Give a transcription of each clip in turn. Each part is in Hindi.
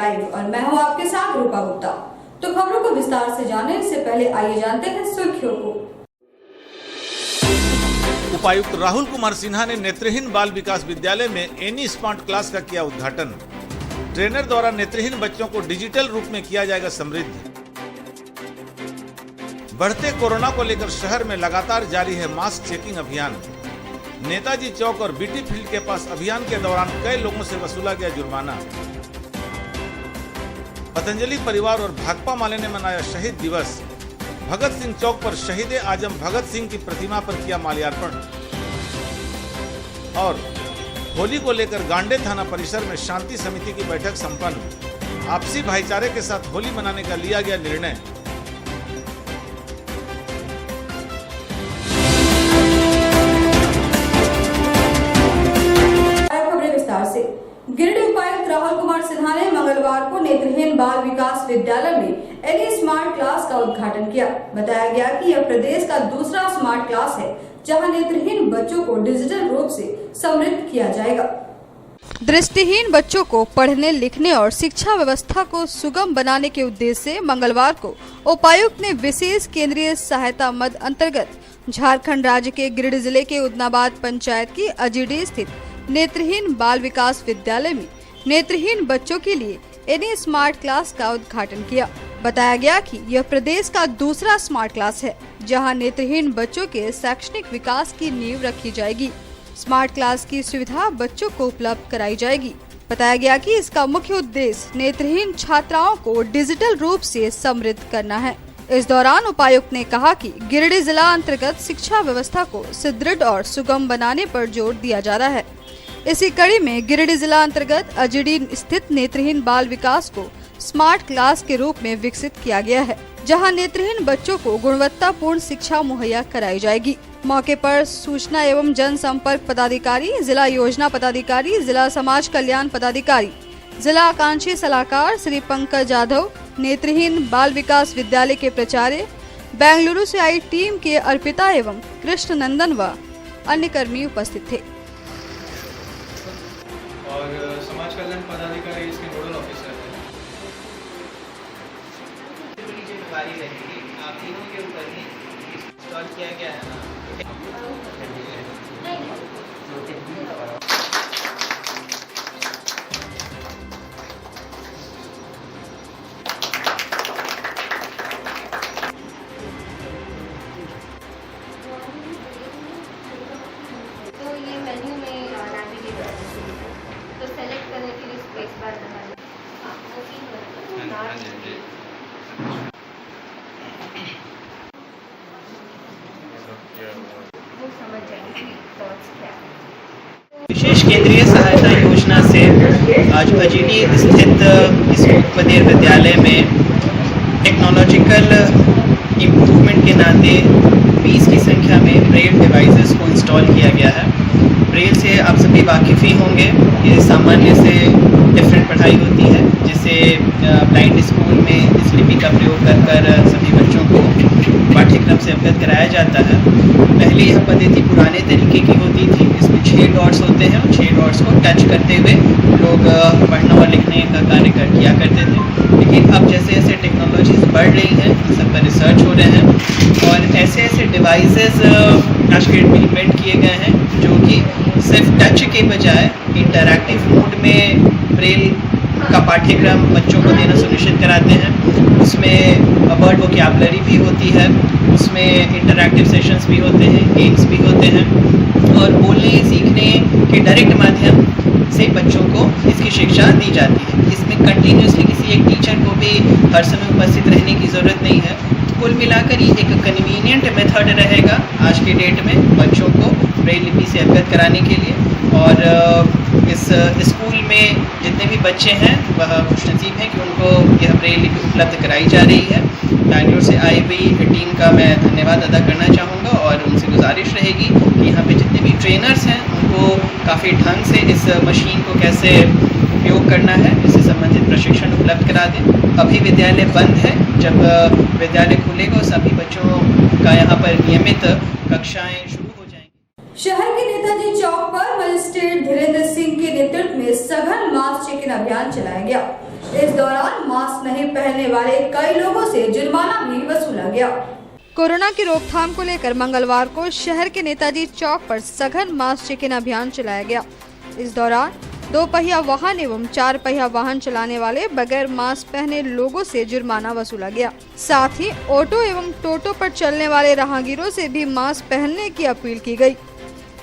लाइव और मैं हूं आपके साथ रूपा गुप्ता। तो खबरों को विस्तार से जानने से पहले आइए जानते हैं सुर्खियों को। उपायुक्त राहुल कुमार सिन्हा ने नेत्रहीन बाल विकास विद्यालय में एनी स्मार्ट क्लास का किया उद्घाटन। ट्रेनर द्वारा नेत्रहीन बच्चों को डिजिटल रूप में किया जाएगा समृद्ध। बढ़ते कोरोना को लेकर शहर में लगातार जारी है मास्क चेकिंग अभियान। नेताजी चौक और बीटी फील्ड के पास अभियान के दौरान कई लोगों से वसूला गया जुर्माना। पतंजलि परिवार और भाकपा माले ने मनाया शहीद दिवस। भगत सिंह चौक पर शहीद आजम भगत सिंह की प्रतिमा पर किया माल्यार्पण। और होली को लेकर गांडे थाना परिसर में शांति समिति की बैठक संपन्न। आपसी भाईचारे के साथ होली मनाने का लिया गया निर्णय। गिरिडीह उपायुक्त राहुल कुमार सिन्हा ने मंगलवार को नेत्रहीन बाल विकास विद्यालय में एनी स्मार्ट क्लास का उद्घाटन किया। बताया गया कि यह प्रदेश का दूसरा स्मार्ट क्लास है जहां नेत्रहीन बच्चों को डिजिटल रूप से समृद्ध किया जाएगा। दृष्टिहीन बच्चों को पढ़ने लिखने और शिक्षा व्यवस्था को सुगम बनाने के उद्देश्य से मंगलवार को उपायुक्त ने विशेष केंद्रीय सहायता मद अंतर्गत झारखंड राज्य के गिरिडीह जिले के उदनाबाद पंचायत की अजीडीह स्थित नेत्रहीन बाल विकास विद्यालय में नेत्रहीन बच्चों के लिए एनी स्मार्ट क्लास का उद्घाटन किया। बताया गया कि यह प्रदेश का दूसरा स्मार्ट क्लास है जहां नेत्रहीन बच्चों के शैक्षणिक विकास की नींव रखी जाएगी। स्मार्ट क्लास की सुविधा बच्चों को उपलब्ध कराई जाएगी। बताया गया कि इसका मुख्य उद्देश्य नेत्रहीन छात्राओं को डिजिटल रूप से समृद्ध करना है। इस दौरान उपायुक्त ने कहा कि गिरिडीह जिला अंतर्गत शिक्षा व्यवस्था को सुदृढ़ और सुगम बनाने पर जोर दिया जा रहा है। इसी कड़ी में गिरिडीह जिला अंतर्गत अजीडीह स्थित नेत्रहीन बाल विकास को स्मार्ट क्लास के रूप में विकसित किया गया है, जहां नेत्रहीन बच्चों को गुणवत्तापूर्ण शिक्षा मुहैया कराई जाएगी। मौके पर सूचना एवं जनसंपर्क पदाधिकारी, जिला योजना पदाधिकारी, जिला समाज कल्याण पदाधिकारी, जिला आकांक्षी सलाहकार श्री पंकज यादव, नेत्रहीन बाल विकास विद्यालय के प्राचार्य, बेंगलुरु से आई टीम के अर्पिता एवं कृष्ण नंदन व अन्य कर्मी उपस्थित थे। और समाज कल्याण पदाधिकारी इसके नोडल ऑफिसर हैं। बड़ी जिम्मेदारी रहेगी आप तीनों के ऊपर ही इंस्टॉल किया गया है ना। तो ये मेन्यू में नेविगेट तो सेलेक्ट करने के लिए स्पेस बार दबाएं। वो फील वो समझ जाएंगे थॉट्स क्या है। विशेष केंद्रीय सहायता योजना से आज अजीडीह स्थित इस उपमध्य विद्यालय में टेक्नोलॉजिकल इम्प्रूवमेंट के नाते 20 की संख्या में ब्रेल डिवाइसेस को इंस्टॉल किया गया है। ब्रेल से आप सभी वाकिफ़ ही होंगे, ये सामान्य से डिफरेंट पढ़ाई होती है जिसे ब्लाइंड स्कूल में इस लिपि का प्रयोग कर सभी बच्चों को पाठ्यक्रम से अवगत कराया जाता है। पहले यह पद्धति पुराने तरीके की होती थी, इसमें 6 डॉट्स होते हैं और 6 डॉट्स को टच करते हुए लोग पढ़ना और लिखने का कार्य किया करते थे। लेकिन अब जैसे जैसे टेक्नोलॉजीज बढ़ रही हैं, इन सब पर रिसर्च हो रहे हैं और ऐसे ऐसे डिवाइसेस आज के इम्प्लीमेंट किए गए हैं जो कि सिर्फ टच के बजाय इंटरैक्टिव मोड में ब्रेल का पाठ्यक्रम बच्चों को देना सुनिश्चित कराते हैं। उसमें वर्ड वोकैबुलरी भी होती है, उसमें इंटरैक्टिव सेशंस भी होते हैं, गेम्स भी होते हैं और बोलने सीखने के डायरेक्ट माध्यम से बच्चों को इसकी शिक्षा दी जाती है। इसमें कंटिन्यूसली किसी एक टीचर को भी हर समय उपस्थित रहने की ज़रूरत नहीं है। कुल मिलाकर ये एक कन्वीनियंट मेथड रहेगा आज के डेट में बच्चों को ब्रेल लिपि से अवगत कराने के लिए। और इस स्कूल में जितने भी बच्चे हैं वह खुशनसीब हैं कि उनको यह ब्रेल लिपि उपलब्ध कराई जा रही है। बैंगलोर से आई हुई टीम का मैं धन्यवाद अदा करना चाहूँगा और उनसे गुजारिश रहेगी कि यहाँ पे जितने भी ट्रेनर्स हैं उनको काफ़ी ढंग से इस मशीन को कैसे उपयोग करना है इससे संबंधित प्रशिक्षण उपलब्ध करा दें। अभी विद्यालय बंद है, जब विद्यालय खुलेगा सभी बच्चों का यहाँ पर नियमित कक्षाएँ शुरू हो जाएंगी। शहर के नेताजी चौक पर मजिस्ट्रेट धीरेन्द्र सिंह के नेतृत्व में सघन मास्क चेकिंग अभियान चलाया गया। इस दौरान मास्क नहीं पहनने वाले कई लोगों से जुर्माना भी वसूला गया। कोरोना की रोकथाम को लेकर मंगलवार को शहर के नेताजी चौक पर सघन मास्क चेकिंग अभियान चलाया गया। इस दौरान 2 पहिया वाहन एवं 4 पहिया वाहन चलाने वाले बगैर मास्क पहने लोगों से जुर्माना वसूला गया। साथ ही ऑटो एवं टोटो पर चलने वाले राहगीरों से भी मास्क पहनने की अपील की गई।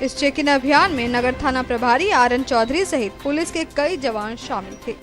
इस चेकिंग अभियान में नगर थाना प्रभारी आरएन चौधरी सहित पुलिस के कई जवान शामिल थे।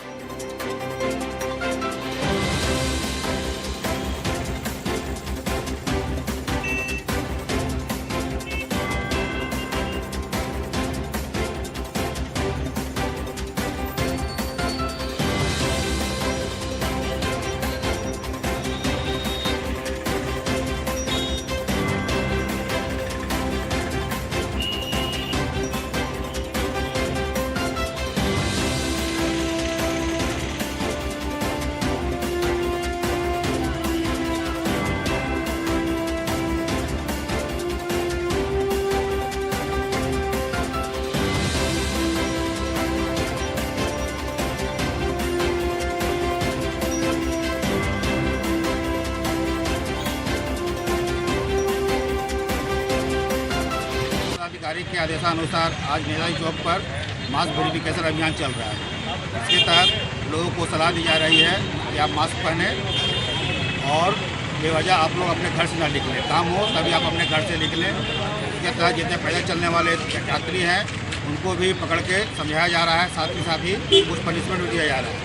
अधिकारी के आदेशानुसार आज नेताजी चौक पर मास्क वेरिफिकेशन अभियान चल रहा है। इसके तहत लोगों को सलाह दी जा रही है कि आप मास्क पहने और बेवजह आप लोग अपने घर से ना निकलें। काम हो तभी आप अपने घर से निकलें। इसके तहत जितने पैदल चलने वाले यात्री हैं उनको भी पकड़ के समझाया जा रहा है, साथ ही कुछ पनिशमेंट भी दिया जा रहा है।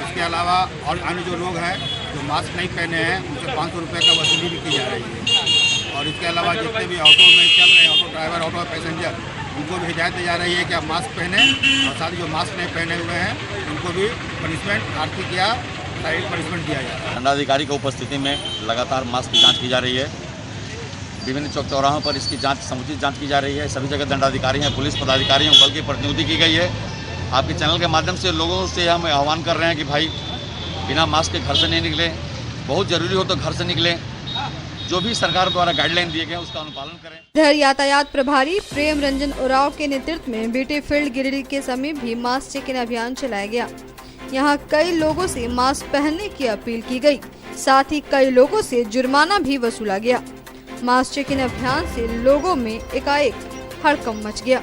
इसके अलावा और अन्य जो लोग हैं जो मास्क नहीं पहने हैं उनसे 500 रुपये का वसूली भी की जा रही है। और इसके अलावा जितने भी ऑटो में चल रहे हैं, ऑटो ड्राइवर, ऑटो पैसेंजर, उनको भी हिदायत दी जा रही है कि आप मास्क पहने और साथ ही जो मास्क नहीं पहने हुए हैं उनको भी पनिशमेंट, आर्थिक या शारीरिक पनिशमेंट दिया जा रहा है। दंडाधिकारी की उपस्थिति में लगातार मास्क की जांच की जा रही है। विभिन्न चौक चौराहों पर इसकी जांच, समुचित जांच की जा रही है। सभी जगह दंडाधिकारी हैं, पुलिस पदाधिकारी हैं, बल की प्रतिनियुक्ति की गई है। आपके चैनल के माध्यम से लोगों से हम आह्वान कर रहे हैं कि भाई बिना मास्क के घर से नहीं निकले, बहुत ज़रूरी हो तो घर से निकलें। जो भी सरकार द्वारा गाइडलाइन दिए गए उसका अनुपालन करें। इधर यातायात प्रभारी प्रेम रंजन उराव के नेतृत्व में बीटी फील्ड गिरिडीह के समीप भी मास्क चेकिंग अभियान चलाया गया। यहाँ कई लोगों से मास्क पहनने की अपील की गई, साथ ही कई लोगों से जुर्माना भी वसूला गया। मास्क चेकिंग अभियान से लोगों में एकाएक हड़कंप मच गया।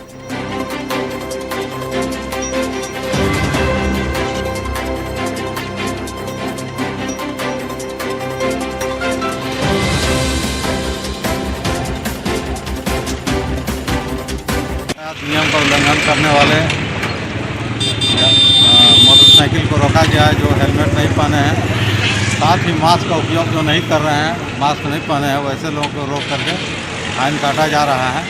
नियम का उल्लंघन करने वाले मोटरसाइकिल को रोका गया है, जो हेलमेट नहीं पहने हैं। साथ ही मास्क का उपयोग जो नहीं कर रहे हैं, मास्क नहीं पहने हैं, वैसे लोगों को रोक करके फाइन काटा जा रहा है।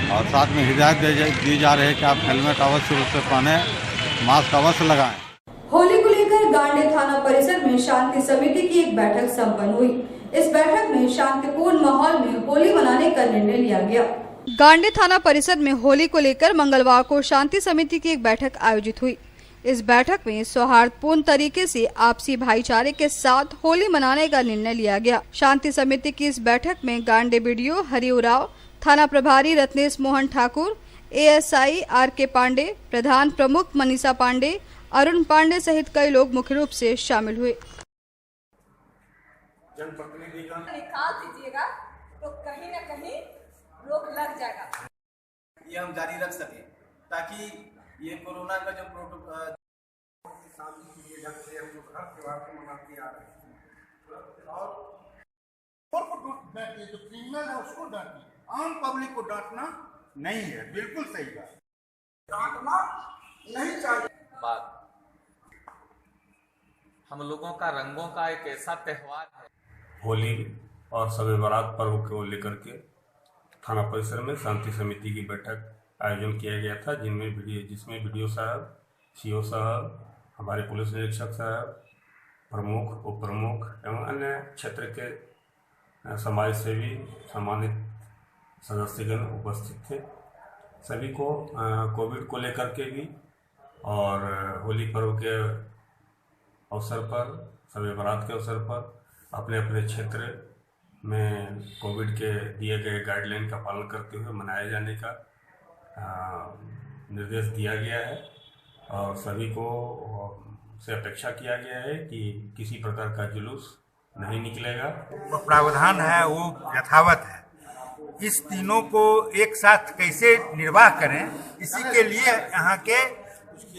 और साथ में हिदायत दी जा रही है कि आप हेलमेट अवश्य रूप से पहने, मास्क अवश्य लगाएं। होली को लेकर गांडे थाना परिसर में शांति समिति की एक बैठक संपन्न हुई। इस बैठक में शांतिपूर्ण माहौल में होली मनाने का निर्णय लिया गया। गांडे थाना परिसर में होली को लेकर मंगलवार को शांति समिति की एक बैठक आयोजित हुई। इस बैठक में सौहार्दपूर्ण तरीके से आपसी भाईचारे के साथ होली मनाने का निर्णय लिया गया। शांति समिति की इस बैठक में गांडे बीडीओ हरि उराव, थाना प्रभारी रत्नेश मोहन ठाकुर, एएसआई आर.के. पांडे, प्रधान प्रमुख मनीषा पांडे, अरुण पांडे सहित कई लोग मुख्य रूप से शामिल हुए। निकाल दीजिएगा तो कहीं न कहीं रोक लग जाएगा। ये हम जारी रख सकें ताकि ये कोरोना का जो प्रोटोकॉल शांति ढंग से हम लोग हर त्योहार को मनाते आ रहे हैं और जो क्रिमिनल है उसको डांटिए, आम पब्लिक को डांटना नहीं है। बिल्कुल सही बात, डांटना नहीं चाहिए। बात हम लोगों का रंगों का एक ऐसा त्योहार है। होली और शब बारात पर्व को लेकर के थाना परिसर में शांति समिति की बैठक आयोजन किया गया था, जिसमें वीडियो साहब, सीओ साहब, हमारे पुलिस निरीक्षक साहब, प्रमुख, उप प्रमुख एवं अन्य क्षेत्र के समाज सेवी, सम्मानित सदस्यगण उपस्थित थे। सभी को कोविड को लेकर के भी और होली पर्व के अवसर पर, शब बारात के अवसर पर अपने अपने क्षेत्र में कोविड के दिए गए गाइडलाइन का पालन करते हुए मनाए जाने का निर्देश दिया गया है। और सभी को से अपेक्षा किया गया है कि किसी प्रकार का जुलूस नहीं निकलेगा। प्रावधान है वो यथावत है। इस तीनों को एक साथ कैसे निर्वाह करें, इसी के लिए यहाँ के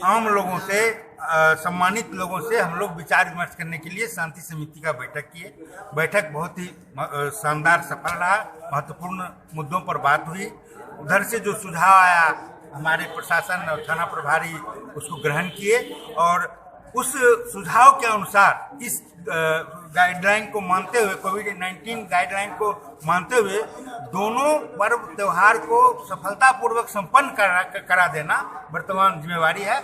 आम लोगों से, सम्मानित लोगों से हम लोग विचार विमर्श करने के लिए शांति समिति का बैठक किए। बैठक बहुत ही शानदार सफल रहा। महत्वपूर्ण मुद्दों पर बात हुई। उधर से जो सुझाव आया हमारे प्रशासन और थाना प्रभारी उसको ग्रहण किए और उस सुझाव के अनुसार इस गाइडलाइन को मानते हुए, कोविड-19 गाइडलाइन को मानते हुए दोनों पर्व त्योहार को सफलतापूर्वक संपन्न करा देना वर्तमान जिम्मेवारी है।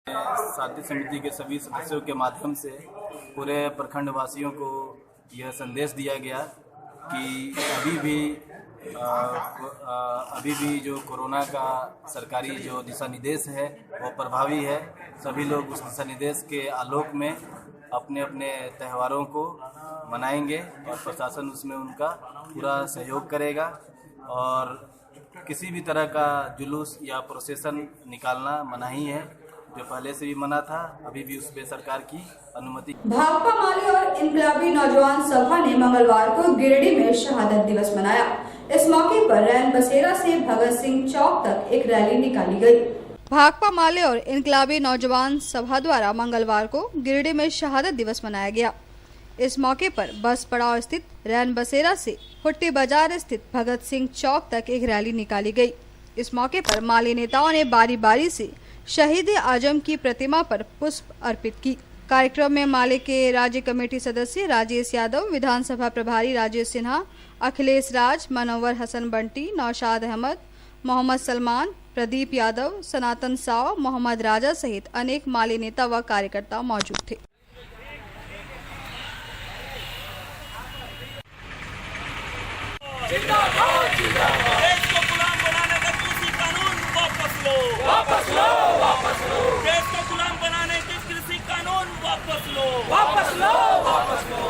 शांति समिति के सभी सदस्यों के माध्यम से पूरे प्रखंड वासियों को यह संदेश दिया गया कि अभी भी जो कोरोना का सरकारी जो दिशा निर्देश है वो प्रभावी है। सभी लोग उस दिशा निर्देश के आलोक में अपने अपने त्योहारों को मनाएंगे और प्रशासन उसमें उनका पूरा सहयोग करेगा और किसी भी तरह का जुलूस या प्रोसेसन निकालना मनाही है, जो पहले से भी मना था। अभी भी उस पे सरकार की अनुमति। भाकपा माले और इनकलाबी नौजवान सभा ने मंगलवार को गिरिडीह में शहादत दिवस मनाया। इस मौके पर रैन बसेरा से भगत सिंह चौक तक एक रैली निकाली गई। भाकपा माले और इनकलाबी नौजवान सभा द्वारा मंगलवार को गिरिडीह में शहादत दिवस मनाया गया। इस मौके पर बस पड़ाव स्थित रैन बसेरा से हुट्टी बाजार स्थित भगत सिंह चौक तक एक रैली निकाली गई। इस मौके पर माले नेताओं ने बारी बारी से शहीद आजम की प्रतिमा पर पुष्प अर्पित की। कार्यक्रम में माले के राज्य कमेटी सदस्य राजेश यादव, विधानसभा प्रभारी राजेश सिन्हा, अखिलेश राज, मनोवर हसन बंटी, नौशाद अहमद, मोहम्मद सलमान, प्रदीप यादव, सनातन साव, मोहम्मद राजा सहित अनेक माले नेता व कार्यकर्ता मौजूद थे। देश को गुलाम बनाने का कृषि कानून वापस लो, वापस लो, वापस लो। देश को गुलाम बनाने के कृषि कानून वापस लो, वापस लो, वापस लो।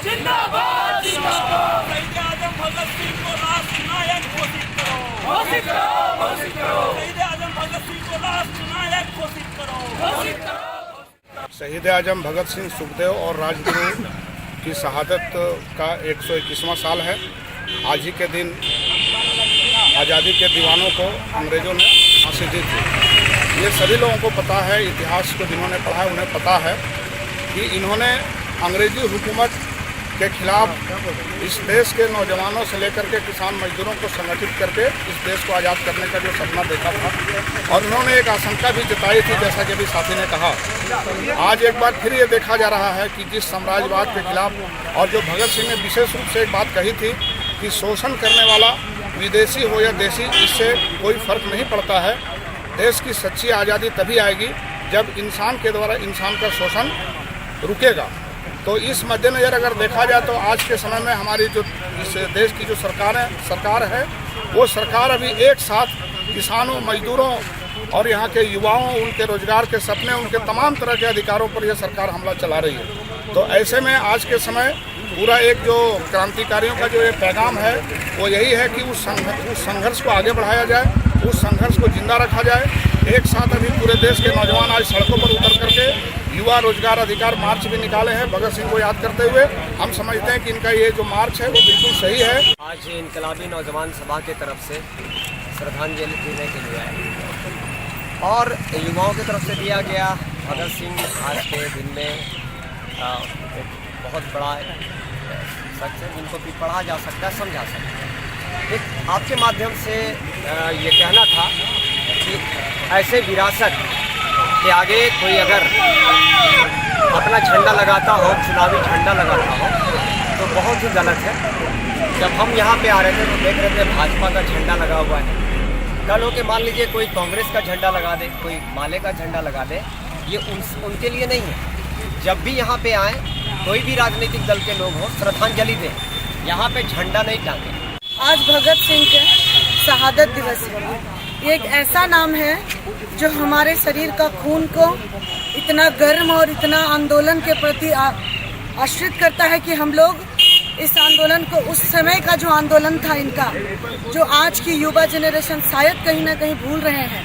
जिंदाबाद, जिंदाबाद। शहीद आजम भगत सिंह को राष्ट्र नायक घोषित करो, घोषित करो, घोषित करो। शहीद आजम भगत सिंह को राष्ट्र नायक घोषित करो, घोषित करो। शहीद आजम भगत सिंह, सुखदेव और राजगुरु की शहादत का 121वां साल है। आज ही के दिन आज़ादी के दीवानों को अंग्रेज़ों ने फांसी दी थी। ये सभी लोगों को पता है, इतिहास को जिन्होंने पढ़ा है उन्हें पता है कि इन्होंने अंग्रेज़ी हुकूमत के खिलाफ इस देश के नौजवानों से लेकर के किसान मजदूरों को संगठित करके इस देश को आज़ाद करने का जो सपना देखा था और उन्होंने एक आशंका भी जताई थी, जैसा कि अभी साथी ने कहा। आज एक बार फिर ये देखा जा रहा है कि जिस साम्राज्यवाद के खिलाफ और जो भगत सिंह ने विशेष रूप से एक बात कही थी कि शोषण करने वाला विदेशी हो या देशी, इससे कोई फर्क नहीं पड़ता है। देश की सच्ची आज़ादी तभी आएगी जब इंसान के द्वारा इंसान का शोषण रुकेगा। तो इस मद्देनज़र अगर देखा जाए तो आज के समय में हमारी जो इस देश की जो सरकार है वो सरकार अभी एक साथ किसानों, मजदूरों और यहाँ के युवाओं, उनके रोजगार के सपने, उनके तमाम तरह के अधिकारों पर यह सरकार हमला चला रही है। तो ऐसे में आज के समय पूरा एक जो क्रांतिकारियों का जो ये पैगाम है वो यही है कि उस संघर्ष को आगे बढ़ाया जाए, उस संघर्ष को जिंदा रखा जाए। एक साथ अभी पूरे देश के नौजवान आज सड़कों पर उतर करके युवा रोजगार अधिकार मार्च भी निकाले हैं भगत सिंह को याद करते हुए। हम समझते हैं कि इनका ये जो मार्च है वो बिल्कुल सही है। आज इनकलाबी नौजवान सभा की तरफ से श्रद्धांजलि देने के लिए आए और युवाओं की तरफ से दिया गया भगत सिंह आज के दिन में एक बहुत बड़ा सच है जिनको भी पढ़ा जा सकता है, समझा सकता है। एक आपके माध्यम से ये कहना था कि ऐसे विरासत के आगे कोई अगर अपना झंडा लगाता हो, चुनावी झंडा लगाता हो, तो बहुत ही गलत है। जब हम यहाँ पे आ रहे थे तो देख रहे थे भाजपा का झंडा लगा हुआ है। कल हो के मान लीजिए कोई कांग्रेस का झंडा लगा दे, कोई माले का झंडा लगा दे, ये उनके लिए नहीं है। जब भी यहाँ पे आए, कोई भी राजनीतिक दल के लोग हों, श्रद्धांजलि दें, यहाँ पे झंडा नहीं टांगे। आज भगत सिंह के शहादत दिवस है। ये एक ऐसा नाम है जो हमारे शरीर का खून को इतना गर्म और इतना आंदोलन के प्रति आश्रित करता है कि हम लोग इस आंदोलन को, उस समय का जो आंदोलन था इनका, जो आज की युवा जनरेशन शायद कहीं ना कहीं भूल रहे हैं,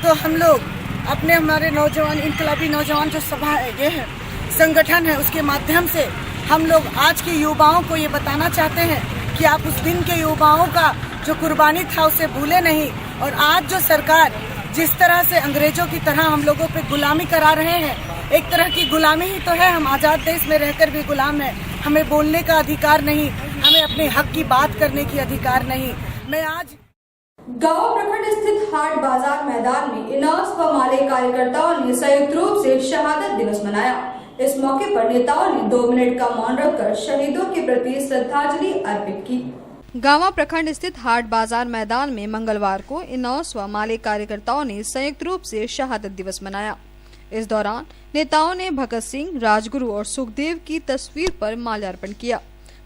तो हम लोग अपने हमारे नौजवान इनकलाबी नौजवान जो सभा है, ये है संगठन है, उसके माध्यम से हम लोग आज के युवाओं को ये बताना चाहते हैं कि आप उस दिन के युवाओं का जो कुर्बानी था उसे भूले नहीं। और आज जो सरकार जिस तरह से अंग्रेजों की तरह हम लोगों पे गुलामी करा रहे हैं, एक तरह की गुलामी ही तो है। हम आज़ाद देश में रहकर भी गुलाम हैं। हमें बोलने का अधिकार नहीं, हमें अपने हक की बात करने की अधिकार नहीं। मैं आज गांव प्रखंड स्थित हाट बाजार मैदान में इनास व माले कार्यकर्ताओं ने संयुक्त रूप से शहादत दिवस मनाया। इस मौके पर नेताओं ने 2 मिनट का मौन रखकर शहीदों के प्रति श्रद्धांजलि अर्पित की। गांवा प्रखंड स्थित हाट बाजार मैदान में मंगलवार को इनौस व माले कार्यकर्ताओं ने संयुक्त रूप से शहादत दिवस मनाया। इस दौरान नेताओं ने भगत सिंह, राजगुरु और सुखदेव की तस्वीर पर माल्यार्पण किया।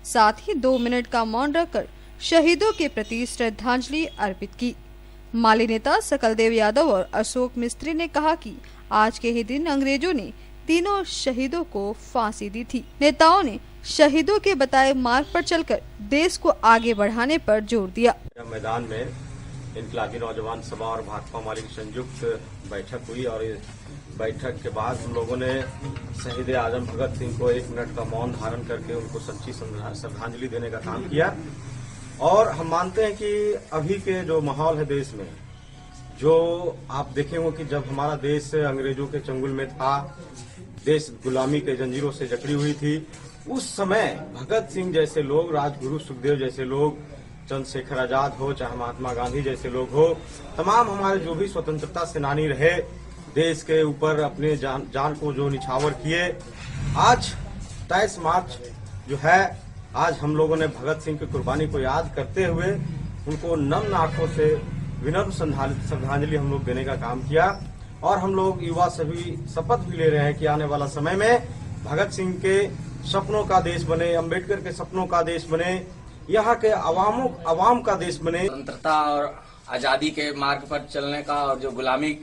साथ ही 2 मिनट का मौन रखकर शहीदों के प्रति श्रद्धांजलि अर्पित की। माले नेता सकलदेव यादव और अशोक मिस्त्री ने कहा कि आज के ही दिन अंग्रेजों ने तीनों शहीदों को फांसी दी थी। नेताओं ने शहीदों के बताए मार्ग पर चलकर देश को आगे बढ़ाने पर जोर दिया। मैदान में इनकलाबी नौजवान सभा और भाकपा माले की संयुक्त बैठक हुई और इस बैठक के बाद हम लोगों ने शहीद आजम भगत सिंह को 1 मिनट का मौन धारण करके उनको सच्ची श्रद्धांजलि देने का काम किया। और हम मानते हैं कि अभी के जो माहौल है देश में, जो आप देखेंगे कि जब हमारा देश अंग्रेजों के चंगुल में था, देश गुलामी के जंजीरों से जकड़ी हुई थी, उस समय भगत सिंह जैसे लोग, राजगुरु सुखदेव जैसे लोग, चंद्रशेखर आजाद हो, चाहे महात्मा गांधी जैसे लोग हो, तमाम हमारे जो भी स्वतंत्रता सेनानी रहे, देश के ऊपर अपने जान को जो निछावर किए, आज 23 मार्च जो है, आज हम लोगों ने भगत सिंह की कुर्बानी को याद करते हुए उनको नम आंखों से विनम्र श्रद्धांजलि हम लोग देने का काम किया। और हम लोग युवा सभी शपथ भी ले रहे हैं कि आने वाला समय में भगत सिंह के सपनों का देश बने, अम्बेडकर के सपनों का देश बने, यहाँ के अवाम का देश बने। स्वतंत्रता और आजादी के मार्ग पर चलने का और जो गुलामी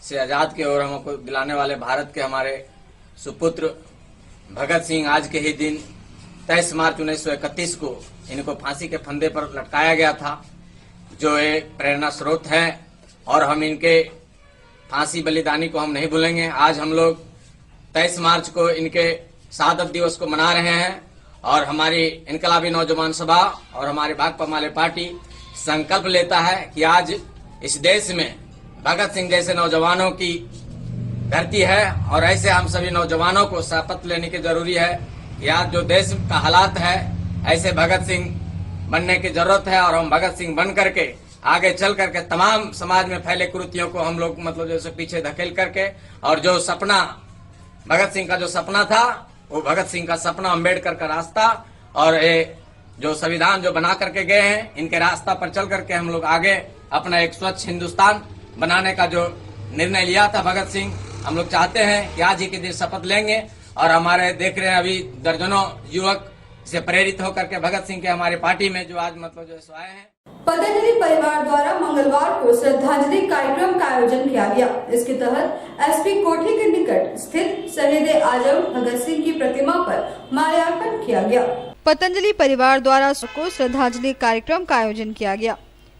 से आजाद के ओर हमको दिलाने वाले भारत के हमारे सुपुत्र भगत सिंह आज के ही दिन 23 मार्च 1931 को इनको फांसी के फंदे पर लटकाया गया था, जो एक प्रेरणा स्रोत है। और हम इनके फांसी बलिदानी को हम नहीं भूलेंगे। आज हम लोग 23 मार्च को इनके शहादत दिवस को मना रहे हैं और हमारी इनकलाबी नौजवान सभा और हमारी भाकपा माले पार्टी संकल्प लेता है कि आज इस देश में भगत सिंह जैसे नौजवानों की धरती है और ऐसे हम सभी नौजवानों को शपथ लेने की जरूरी है कि आज जो देश का हालात है, ऐसे भगत सिंह बनने की जरूरत है। और हम भगत सिंह बन करके आगे चल करके तमाम समाज में फैले कुरीतियों को हम लोग जैसे पीछे धकेल करके, और जो सपना भगत सिंह का जो सपना था, वो भगत सिंह का सपना, अम्बेडकर का रास्ता और ये जो संविधान जो बना करके गए हैं, इनके रास्ता पर चल करके हम लोग आगे अपना एक स्वच्छ हिंदुस्तान बनाने का जो निर्णय लिया था भगत सिंह, हम लोग चाहते हैं कि आज ही के दिन शपथ लेंगे। और हमारे देख रहे हैं अभी दर्जनों युवक से प्रेरित होकर के भगत सिंह के हमारे पार्टी में जो आज जो आए हैं। पतंजलि परिवार द्वारा मंगलवार को श्रद्धांजलि कार्यक्रम का आयोजन किया गया। इसके तहत एसपी कोठी के निकट स्थित शहीद आजम भगत सिंह की प्रतिमा पर माल्यार्पण किया गया। पतंजलि परिवार द्वारा को श्रद्धांजलि कार्यक्रम का आयोजन किया गया।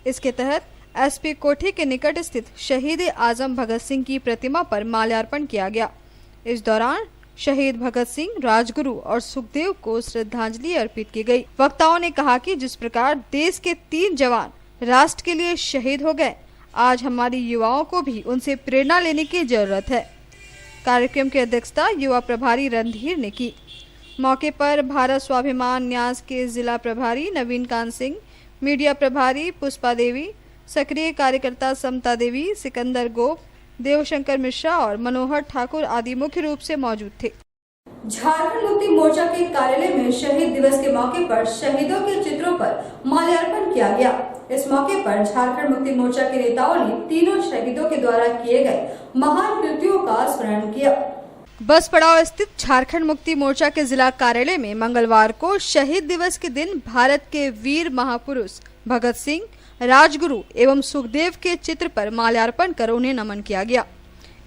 इसके तहत एसपी कोठी के निकट स्थित शहीद आजम भगत सिंह की प्रतिमा पर माल्यार्पण किया गया। इस दौरान शहीद भगत सिंह, राजगुरु और सुखदेव को श्रद्धांजलि अर्पित की गई। वक्ताओं ने कहा कि जिस प्रकार देश के 3 जवान राष्ट्र के लिए शहीद हो गए, आज हमारी युवाओं को भी उनसे प्रेरणा लेने की जरूरत है। कार्यक्रम की अध्यक्षता युवा प्रभारी रणधीर ने की। मौके पर भारत स्वाभिमान न्यास के जिला प्रभारी नवीन कांत सिंह, मीडिया प्रभारी पुष्पा देवी, सक्रिय कार्यकर्ता समता देवी, सिकंदर गोप, देवशंकर मिश्रा और मनोहर ठाकुर आदि मुख्य रूप से मौजूद थे। झारखंड मुक्ति मोर्चा के कार्यालय में शहीद दिवस के मौके पर शहीदों के चित्रों पर माल्यार्पण किया गया। इस मौके पर झारखंड मुक्ति मोर्चा के नेताओं ने तीनों शहीदों के द्वारा किए गए महान कृत्यों का स्मरण किया। बस पड़ाव स्थित झारखंड मुक्ति मोर्चा के जिला कार्यालय में मंगलवार को शहीद दिवस के दिन भारत के वीर महापुरुष भगत सिंह, राजगुरु एवं सुखदेव के चित्र पर माल्यार्पण कर उन्हें नमन किया गया।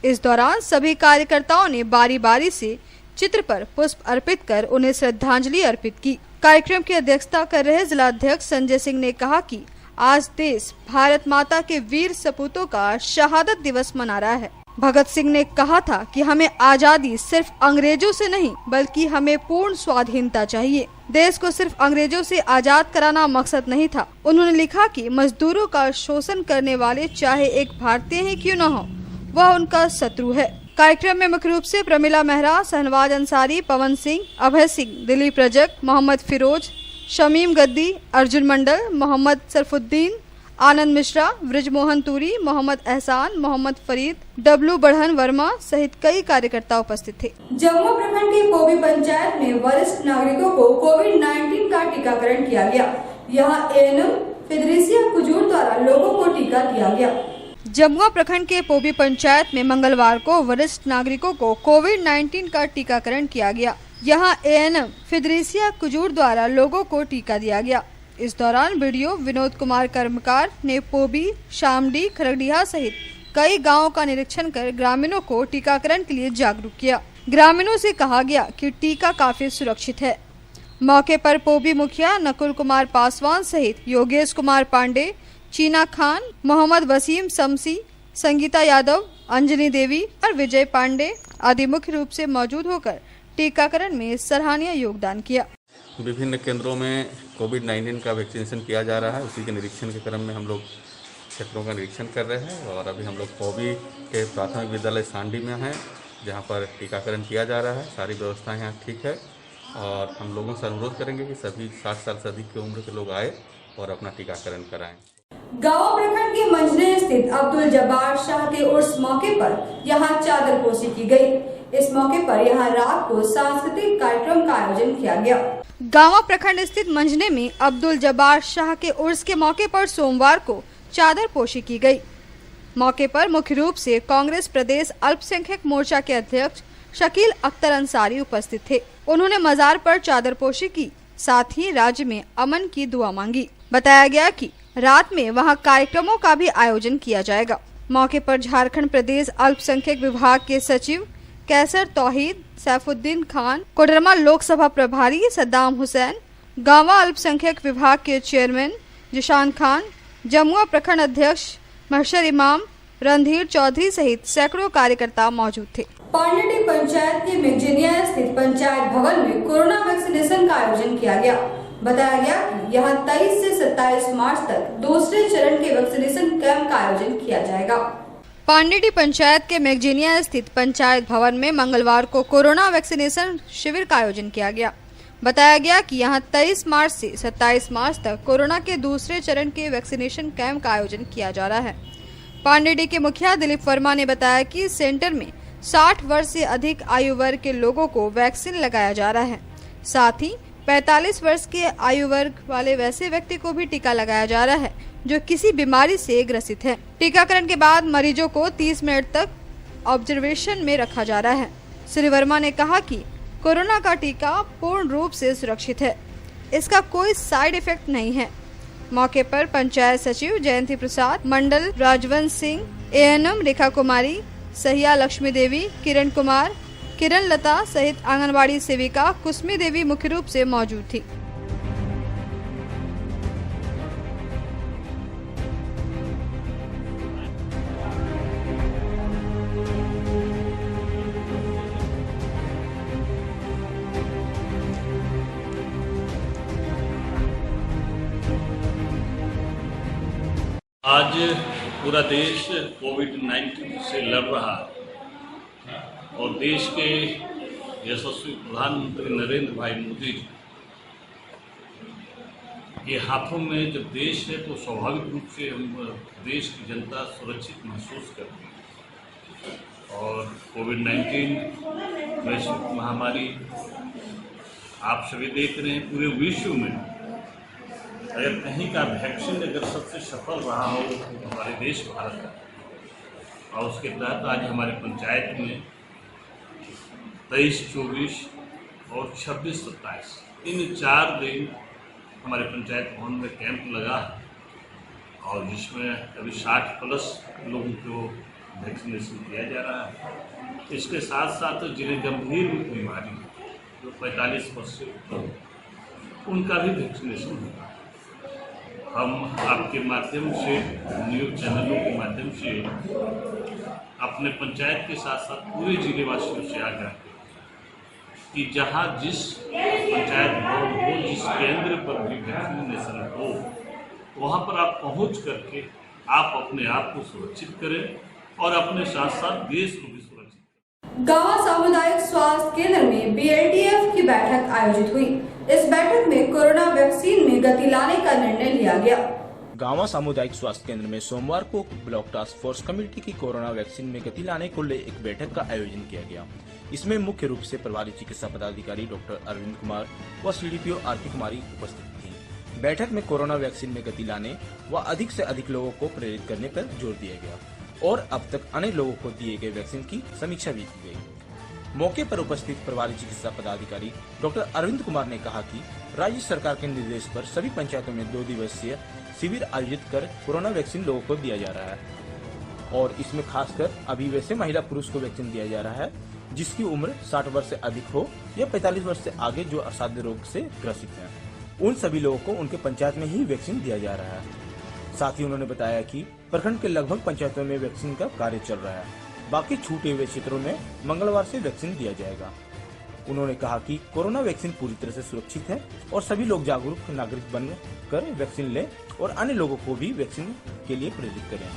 इस दौरान सभी कार्यकर्ताओं ने बारी बारी से चित्र पर पुष्प अर्पित कर उन्हें श्रद्धांजलि अर्पित की। कार्यक्रम की अध्यक्षता कर रहे जिला अध्यक्ष संजय सिंह ने कहा कि आज देश भारत माता के वीर सपूतों का शहादत दिवस मना रहा है। भगत सिंह ने कहा था कि हमें आजादी सिर्फ अंग्रेजों से नहीं बल्कि हमें पूर्ण स्वाधीनता चाहिए। देश को सिर्फ अंग्रेजों से आजाद कराना मकसद नहीं था। उन्होंने लिखा कि मजदूरों का शोषण करने वाले चाहे एक भारतीय ही क्यों न हो, वह उनका शत्रु है। कार्यक्रम में मुख्य रूप से प्रमिला मेहरा, शहनवाज अंसारी, पवन सिंह, अभय सिंह, दिलीप रजक, मोहम्मद फिरोज, शमीम गद्दी, अर्जुन मंडल, मोहम्मद सरफुद्दीन, आनंद मिश्रा, ब्रिजमोहन तूरी, मोहम्मद एहसान, मोहम्मद फरीद, डब्लू बढ़न वर्मा सहित कई कार्यकर्ता उपस्थित थे। जमुआ प्रखंड की पोबी पंचायत में वरिष्ठ नागरिकों को कोविड-19 का टीकाकरण किया गया। यहाँ एएनएम फेडरेसिया कुजूर द्वारा लोगों को टीका दिया गया। जमुआ प्रखंड के पोबी पंचायत में मंगलवार को वरिष्ठ नागरिकों को कोविड-19 का टीकाकरण किया गया। यहाँ एएनएम फेडरेसिया कुजूर द्वारा लोगों को टीका दिया गया। इस दौरान वीडियो विनोद कुमार कर्मकार ने पोबी, शामडी, खरगडीहा सहित कई गांवों का निरीक्षण कर ग्रामीणों को टीकाकरण के लिए जागरूक किया। ग्रामीणों से कहा गया कि टीका काफी सुरक्षित है। मौके पर पोबी मुखिया नकुल कुमार पासवान सहित योगेश कुमार पांडे, चीना खान, मोहम्मद वसीम शमसी, संगीता यादव, अंजनी देवी और विजय पांडे आदि मुख्य रूप से मौजूद होकर टीकाकरण में सराहनीय योगदान किया। विभिन्न केंद्रों में कोविड-19 का वैक्सीनेशन किया जा रहा है। उसी के निरीक्षण के क्रम में हम लोग क्षेत्रों का निरीक्षण कर रहे हैं और अभी हम लोग पोबी के प्राथमिक विद्यालय सांडी में हैं, जहां पर टीकाकरण किया जा रहा है। सारी व्यवस्थाएं यहाँ ठीक है और हम लोगों से अनुरोध करेंगे कि सभी 60 साल से अधिक की उम्र के लोग आए और अपना टीकाकरण कराएं। गाँव प्रखंड के मंझने स्थित अब्दुल जब्बार शाह के उर्स मौके पर यहाँ चादर पोशी की गई। इस मौके पर यहाँ रात को सांस्कृतिक कार्यक्रम का आयोजन किया गया। गाँव प्रखंड स्थित मंझने में अब्दुल जब्बार शाह के उर्स के मौके पर सोमवार को चादर पोशी की गई। मौके पर मुख्य रूप से कांग्रेस प्रदेश अल्पसंख्यक मोर्चा के अध्यक्ष शकील अख्तर अंसारी उपस्थित थे। उन्होंने मजार पर चादर पोशी की, साथ ही राज्य में अमन की दुआ मांगी। बताया गया कि रात में वहां कार्यक्रमों का भी आयोजन किया जाएगा। मौके पर झारखंड प्रदेश अल्पसंख्यक विभाग के सचिव कैसर तौहीद, सैफुद्दीन खान, कोडरमा लोकसभा प्रभारी सद्दाम हुसैन, गांवा अल्पसंख्यक विभाग के चेयरमैन जिशान खान, जमुआ प्रखंड अध्यक्ष महशर इमाम, रणधीर चौधरी सहित सैकड़ों कार्यकर्ता मौजूद थे। पांडेटी पंचायत के मेगजेनिया स्थित पंचायत भवन में कोरोना वैक्सीनेशन का आयोजन किया गया। बताया गया कि यहाँ 23 से 27 मार्च तक दूसरे चरण के वैक्सीनेशन कैंप का आयोजन किया जाएगा। पांडेटी पंचायत के मेगजेनिया स्थित पंचायत भवन में मंगलवार को कोरोना वैक्सीनेशन शिविर का आयोजन किया गया। बताया गया कि यहां 23 मार्च से 27 मार्च तक कोरोना के दूसरे चरण के वैक्सीनेशन कैंप का आयोजन किया जा रहा है। पांडेटी के मुखिया दिलीप वर्मा ने बताया कि इस सेंटर में 60 वर्ष से अधिक आयु वर्ग के लोगों को वैक्सीन लगाया जा रहा है। साथ ही 45 वर्ष के आयु वर्ग वाले वैसे व्यक्ति को भी टीका लगाया जा रहा है जो किसी बीमारी से ग्रसित है। टीकाकरण के बाद मरीजों को 30 मिनट तक ऑब्जर्वेशन में रखा जा रहा है। श्री वर्मा ने कहा कि कोरोना का टीका पूर्ण रूप से सुरक्षित है, इसका कोई साइड इफेक्ट नहीं है। मौके पर पंचायत सचिव जयंती प्रसाद, मंडल राजवंश सिंह, एएनएम रेखा कुमारी, सहिया लक्ष्मी देवी, किरण कुमार, किरण लता सहित आंगनबाड़ी सेविका कुसमी देवी मुख्य रूप से मौजूद थी। आज पूरा देश कोविड-19 से लड़ रहा है और देश के यशस्वी प्रधानमंत्री नरेंद्र भाई मोदी के हाथों में जब देश है तो स्वाभाविक रूप से हम देश की जनता सुरक्षित महसूस करती है। और कोविड-19 वैश्विक महामारी आप सभी देख रहे हैं, पूरे विश्व में अगर कहीं का वैक्सीन अगर सबसे सफल रहा हो तो हमारे देश भारत का। और उसके तहत आज हमारे पंचायत में 23, 24 और 26, 27 इन 4 दिन हमारे पंचायत भवन में कैंप लगा है और जिसमें अभी 60+ लोगों को वैक्सीनेशन किया जा रहा है। इसके साथ साथ जिन्हें गंभीर बीमारी है जो 45 वर्ष से ऊपर उनका भी वैक्सीनेशन होगा हम आपके माध्यम से, न्यूज़ चैनलों के माध्यम से अपने पंचायत के साथ साथ पूरे जिले वासियों से आग्रह करें कि जहां जिस पंचायत भवन हो, जिस केंद्र पर भी वैक्सीनेशन हो, वहां पर आप पहुंच करके आप अपने आप को सुरक्षित करें और अपने साथ साथ देश को भी सुरक्षित करें। गांवा सामुदायिक स्वास्थ्य केंद्र में BLTF की बैठक आयोजित हुई। इस बैठक में कोरोना वैक्सीन में गति लाने का निर्णय लिया गया। गांवा सामुदायिक स्वास्थ्य केंद्र में सोमवार को ब्लॉक टास्क फोर्स कमेटी की कोरोना वैक्सीन में गति लाने को ले एक बैठक का आयोजन किया गया। इसमें मुख्य रूप से प्रभारी चिकित्सा पदाधिकारी डॉक्टर अरविंद कुमार व CDPO आरती कुमारी उपस्थित थी। बैठक में कोरोना वैक्सीन में गति लाने व अधिक से अधिक लोगों को प्रेरित करने पर जोर दिया गया और अब तक अनेक लोगों को दिए गए वैक्सीन की समीक्षा भी की गई। मौके पर उपस्थित प्रभारी चिकित्सा पदाधिकारी डॉक्टर अरविंद कुमार ने कहा कि राज्य सरकार के निर्देश पर सभी पंचायतों में 2 दिवसीय शिविर आयोजित कर कोरोना वैक्सीन लोगों को दिया जा रहा है और इसमें खासकर अभी वैसे महिला पुरुष को वैक्सीन दिया जा रहा है जिसकी उम्र 60 वर्ष से अधिक हो या 45 वर्ष से आगे जो असाध्य रोग से ग्रसित हैं। उन सभी लोगों को उनके पंचायत में ही वैक्सीन दिया जा रहा है। साथ ही उन्होंने बताया कि प्रखंड के लगभग पंचायतों में वैक्सीन का कार्य चल रहा है। बाकी छूटे हुए क्षेत्रों में मंगलवार से वैक्सीन दिया जाएगा। उन्होंने कहा कि कोरोना वैक्सीन पूरी तरह से सुरक्षित है और सभी लोग जागरूक नागरिक बनकर वैक्सीन लें और अन्य लोगों को भी वैक्सीन के लिए प्रेरित करें।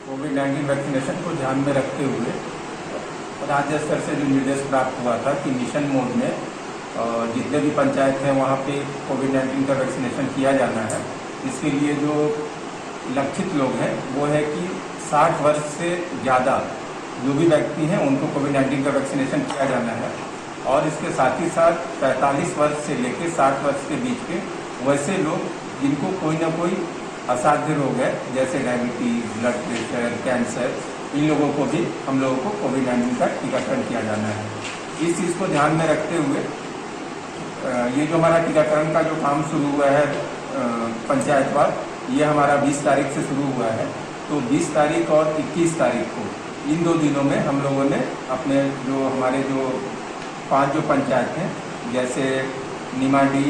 कोविड-19 वैक्सीनेशन को ध्यान में रखते हुए राज्य स्तर से जो निर्देश प्राप्त हुआ था कि मिशन मोड में जितने भी पंचायत हैं वहाँ पे कोविड-19 का वैक्सीनेशन किया जाना है। इसके लिए जो लक्षित लोग हैं वो है कि 60 वर्ष से ज़्यादा जो भी व्यक्ति हैं उनको कोविड-19 का वैक्सीनेशन किया जाना है और इसके साथ ही साथ 45 वर्ष से लेकर 60 वर्ष के बीच के वैसे लोग जिनको कोई ना कोई असाध्य रोग है जैसे डायबिटीज, ब्लड प्रेशर, कैंसर, इन लोगों को भी हम लोगों को कोविड-19 का टीकाकरण किया जाना है। इस चीज़ को ध्यान में रखते हुए ये जो हमारा टीकाकरण का जो काम शुरू हुआ है पंचायतवार, ये हमारा 20 तारीख से शुरू हुआ है। तो 20 तारीख और 21 तारीख को इन 2 दिनों में हम लोगों ने अपने जो हमारे जो 5 जो पंचायत हैं जैसे निमाडी,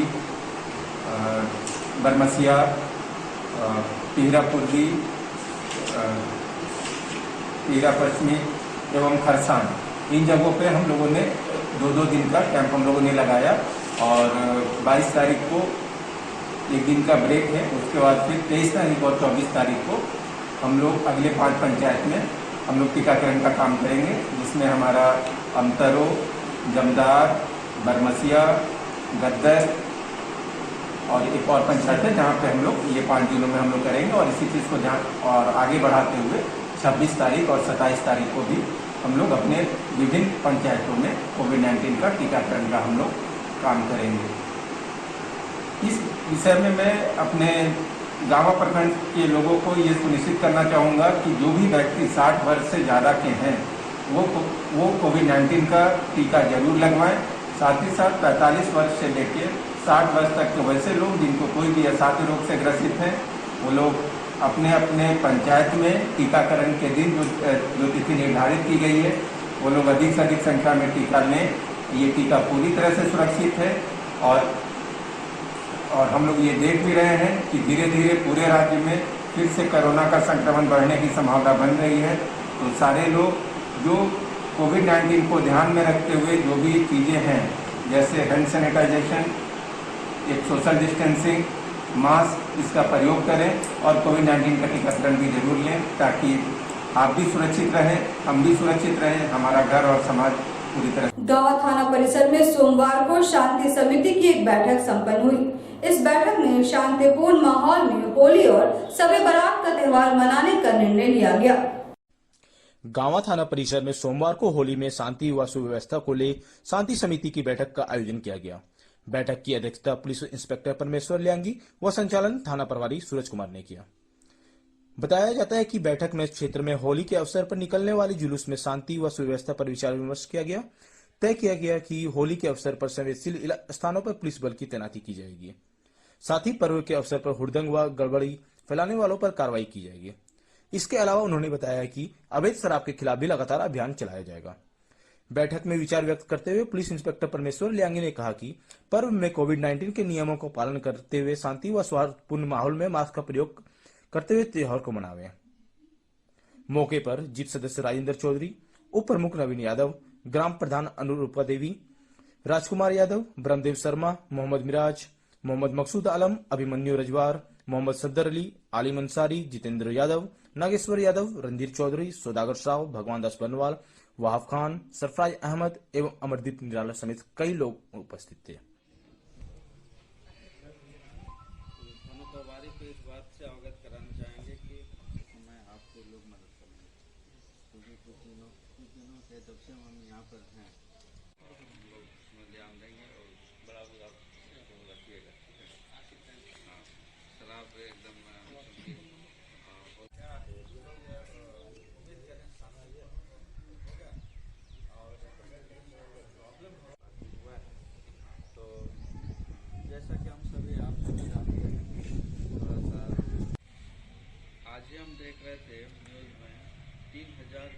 बरमसिया, पीरा पूर्वी, पीरा पश्चिमी एवं खरसान, इन जगहों पे हम लोगों ने 2-2 दिन का कैंप हम लोगों ने लगाया और 22 तारीख को एक दिन का ब्रेक है। उसके बाद फिर 23 तारीख और 24 तारीख को हम लोग अगले 5 पंचायत में हम लोग टीकाकरण का काम करेंगे, जिसमें हमारा अमतरो, जमदार, बरमसिया, गद्दर और एक और पंचायत है जहाँ पे हम लोग ये 5 दिनों में हम लोग करेंगे और इसी चीज़ को ध्यान और आगे बढ़ाते हुए 26 तारीख और 27 तारीख को भी हम लोग अपने विभिन्न पंचायतों में कोविड-19 का टीकाकरण का हम लोग काम करेंगे। इस विषय में मैं अपने गाँव प्रखंड के लोगों को ये सुनिश्चित करना चाहूँगा कि जो भी व्यक्ति 60 वर्ष से ज़्यादा के हैं वो कोविड-19 का टीका जरूर लगवाएं। साथ ही साथ 45 वर्ष से लेकर 60 वर्ष तक के वैसे लोग जिनको कोई भी असाध्य रोग से ग्रसित हैं वो लोग अपने अपने पंचायत में टीकाकरण के दिन जो तिथि निर्धारित की गई है वो लोग अधिक से अधिक संख्या में टीका लें। ये टीका पूरी तरह से सुरक्षित है और हम लोग ये देख भी रहे हैं कि धीरे धीरे पूरे राज्य में फिर से कोरोना का संक्रमण बढ़ने की संभावना बन रही है। तो सारे लोग जो कोविड-19 को ध्यान में रखते हुए जो भी चीज़ें हैं जैसे हैंड सैनिटाइजेशन, एक सोशल डिस्टेंसिंग, मास्क, इसका प्रयोग करें और कोविड-19 का टीकाकरण भी जरूर लें ताकि आप भी सुरक्षित रहें, हम भी सुरक्षित रहें, हमारा घर और समाज पूरी तरह। गांवा थाना परिसर में सोमवार को शांति समिति की एक बैठक संपन्न हुई। इस बैठक में शांतिपूर्ण माहौल में होली और शब-ए बारात का त्योहार मनाने का निर्णय लिया गया। गांवा थाना परिसर में सोमवार को होली में शांति व सुव्यवस्था को ले शांति समिति की बैठक का आयोजन किया गया। बैठक की अध्यक्षता पुलिस इंस्पेक्टर परमेश्वर ल्यांगी व संचालन थाना प्रभारी सूरज कुमार ने किया। बताया जाता है कि बैठक में क्षेत्र में होली के अवसर पर निकलने वाले जुलूस में शांति व सुव्यवस्था पर विचार विमर्श किया गया। तय किया गया कि होली के अवसर पर संवेदनशील स्थानों पर पुलिस बल की तैनाती की जाएगी। साथ ही पर्व के अवसर पर हुड़दंग व गड़बड़ी फैलाने वालों पर कार्रवाई की जाएगी। इसके अलावा उन्होंने बताया कि अवैध शराब के खिलाफ भी लगातार अभियान चलाया जाएगा। बैठक में विचार व्यक्त करते हुए पुलिस इंस्पेक्टर परमेश्वर लियांगी ने कहा कि पर्व में कोविड-19 के नियमों को पालन करते हुए शांति व सौहार्दपूर्ण माहौल में मास्क का प्रयोग करते हुए त्योहार को मनावे। मौके पर जीप सदस्य राजेंद्र चौधरी, उप प्रमुख नवीन यादव, ग्राम प्रधान अनुरूपा देवी, राजकुमार यादव, ब्रह्मदेव शर्मा, मोहम्मद मिराज, मोहम्मद मकसूद आलम, अभिमन्यु रजवार, मोहम्मद सद्दर अली, आलिम अंसारी, जितेंद्र यादव, नागेश्वर यादव, रणधीर चौधरी, सौदागर साव, भगवान दास बनवाल, वहाफ खान, सरफराज अहमद एवं अमरदीप निराला समेत कई लोग उपस्थित थे। इस बात से अवगत कराना चाहेंगे कि मैं आपको लोग मदद करेंगे, क्योंकि कुछ दिनों से जब से हम यहाँ पर हैं लोग उसमें ध्यान देंगे और बड़ा आप रखिएगा। हाँ, शराब एकदम तो जैसा कि हम सभी आप सभी जानते हैं, आज ही हम देख रहे थे न्यूज़ में 3000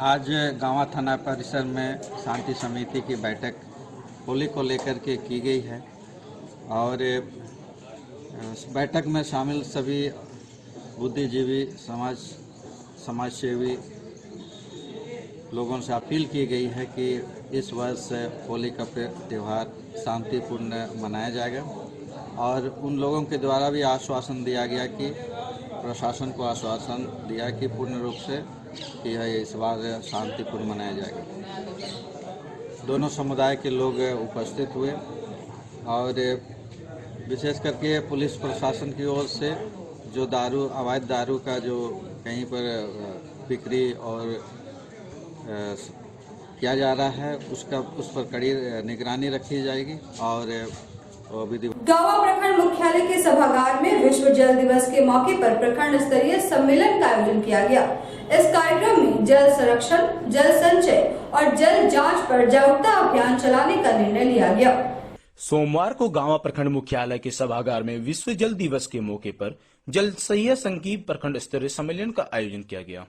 आज गांवा थाना परिसर में शांति समिति की बैठक होली को लेकर के की गई है और इस बैठक में शामिल सभी बुद्धिजीवी समाजसेवी लोगों से अपील की गई है कि इस वर्ष होली का त्यौहार शांतिपूर्ण मनाया जाएगा और उन लोगों के द्वारा भी आश्वासन दिया गया कि प्रशासन को आश्वासन दिया कि पूर्ण रूप से कि इस बार शांतिपूर्ण मनाया जाएगा। दोनों समुदाय के लोग उपस्थित हुए और विशेष करके पुलिस प्रशासन की ओर से जो अवैध दारू का जो कहीं पर बिक्री और किया जा रहा है उस पर कड़ी निगरानी रखी जाएगी और गावा प्रखंड मुख्यालय के सभागार में विश्व जल दिवस के मौके पर प्रखंड स्तरीय सम्मेलन का आयोजन किया गया। इस कार्यक्रम में जल संरक्षण, जल संचय और जल जांच पर जागरूकता अभियान चलाने का निर्णय लिया गया। सोमवार को गावा प्रखंड मुख्यालय के सभागार में विश्व जल दिवस के मौके पर जल सहिया संघ की प्रखंड स्तरीय सम्मेलन का आयोजन किया गया।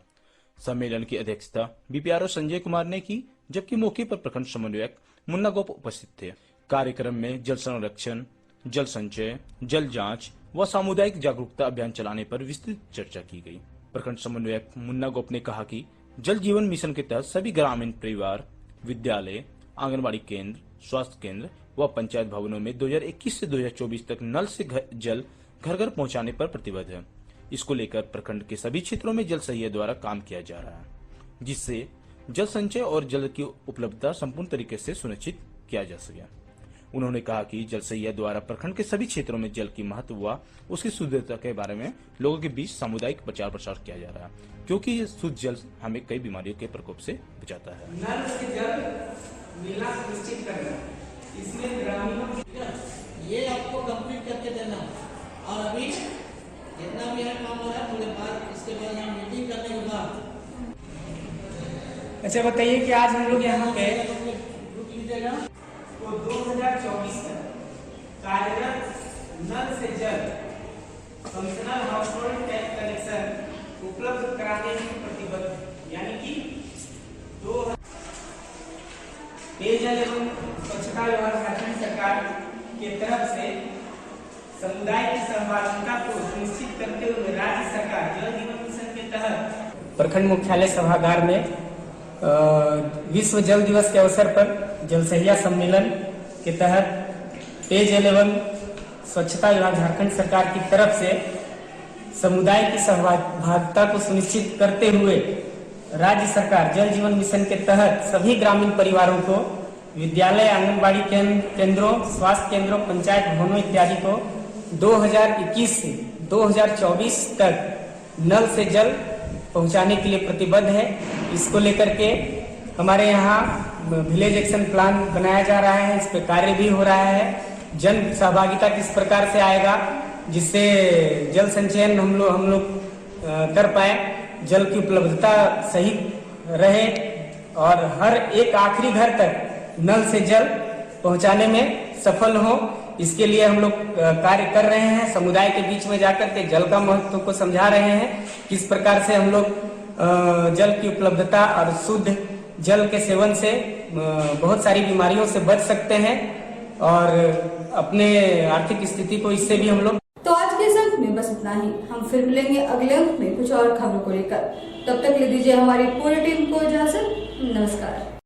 सम्मेलन की अध्यक्षता बीपीआरओ संजय कुमार ने की, जबकि मौके पर प्रखंड समन्वयक मुन्ना गोप उपस्थित थे। कार्यक्रम में जल संरक्षण, जल संचय, जल जांच व सामुदायिक जागरूकता अभियान चलाने पर विस्तृत चर्चा की गई। प्रखंड समन्वयक मुन्ना गोप ने कहा कि जल जीवन मिशन के तहत सभी ग्रामीण परिवार, विद्यालय, आंगनबाड़ी केंद्र, स्वास्थ्य केंद्र व पंचायत भवनों में 2021 से 2024 तक नल से जल घर घर पहुंचाने पर प्रतिबद्ध है। इसको लेकर प्रखंड के सभी क्षेत्रों में जल सहिया द्वारा काम किया जा रहा है, जिससे जल संचय और जल की उपलब्धता संपूर्ण तरीके से सुनिश्चित किया जा सके। उन्होंने कहा कि जल सहिया द्वारा प्रखंड के सभी क्षेत्रों में जल की महत्व व उसकी शुद्धता के बारे में लोगों के बीच सामुदायिक प्रचार प्रसार किया जा रहा है, क्योंकि ये शुद्ध जल हमें कई बीमारियों के प्रकोप से बचाता है। नल से जल मिलना सुनिश्चित करना, इसमें ग्रामीणों ये आपको कंप्लीट करके देना और अभी जितना भी काम हो रहा है थोड़े बाद इसके बाद यहाँ मीटिंग करने के बाद। अच्छा बताइए कि आज हम लोग यहाँ पे रुक लीजिएगा तो 2024 तक कार्यरत नल से जल functional house hold tap connection उपलब्ध कराने की प्रतिबद्ध, यानी कि पेयजल एवं स्वच्छता विभाग झारखंड सरकार के तरफ से समुदाय की सहभागिता को सुनिश्चित करते हुए राज्य सरकार जल जीवन मिशन के तहत प्रखंड मुख्यालय सभागार में विश्व जल दिवस के अवसर पर जल सहिया सम्मेलन के तहत पेयजल एवं स्वच्छता विभाग झारखंड सरकार की तरफ से समुदाय की सहभागिता को सुनिश्चित करते हुए राज्य सरकार जल जीवन मिशन के तहत सभी ग्रामीण परिवारों को विद्यालय, आंगनबाड़ी केंद्रों, स्वास्थ्य केंद्रों, पंचायत भवनों इत्यादि को 2021 से 2024 तक नल से जल पहुंचाने के लिए प्रतिबद्ध है। इसको लेकर के हमारे यहाँ विलेज एक्शन प्लान बनाया जा रहा है, इस पे कार्य भी हो रहा है। जन सहभागिता किस प्रकार से आएगा जिससे जल संचयन हम लोग कर पाए, जल की उपलब्धता सही रहे और हर एक आखिरी घर तक नल से जल पहुंचाने में सफल हो, इसके लिए हम लोग कार्य कर रहे हैं। समुदाय के बीच में जाकर के जल का महत्व को समझा रहे हैं, किस प्रकार से हम लोग जल की उपलब्धता और शुद्ध जल के सेवन से बहुत सारी बीमारियों से बच सकते हैं और अपने आर्थिक स्थिति को इससे भी हम लोग। तो आज के इस अंक में बस इतना ही। हम फिर मिलेंगे अगले अंक में कुछ और खबरों को लेकर। तब तक ले दीजिए हमारी पूरी टीम को इजाजत। नमस्कार।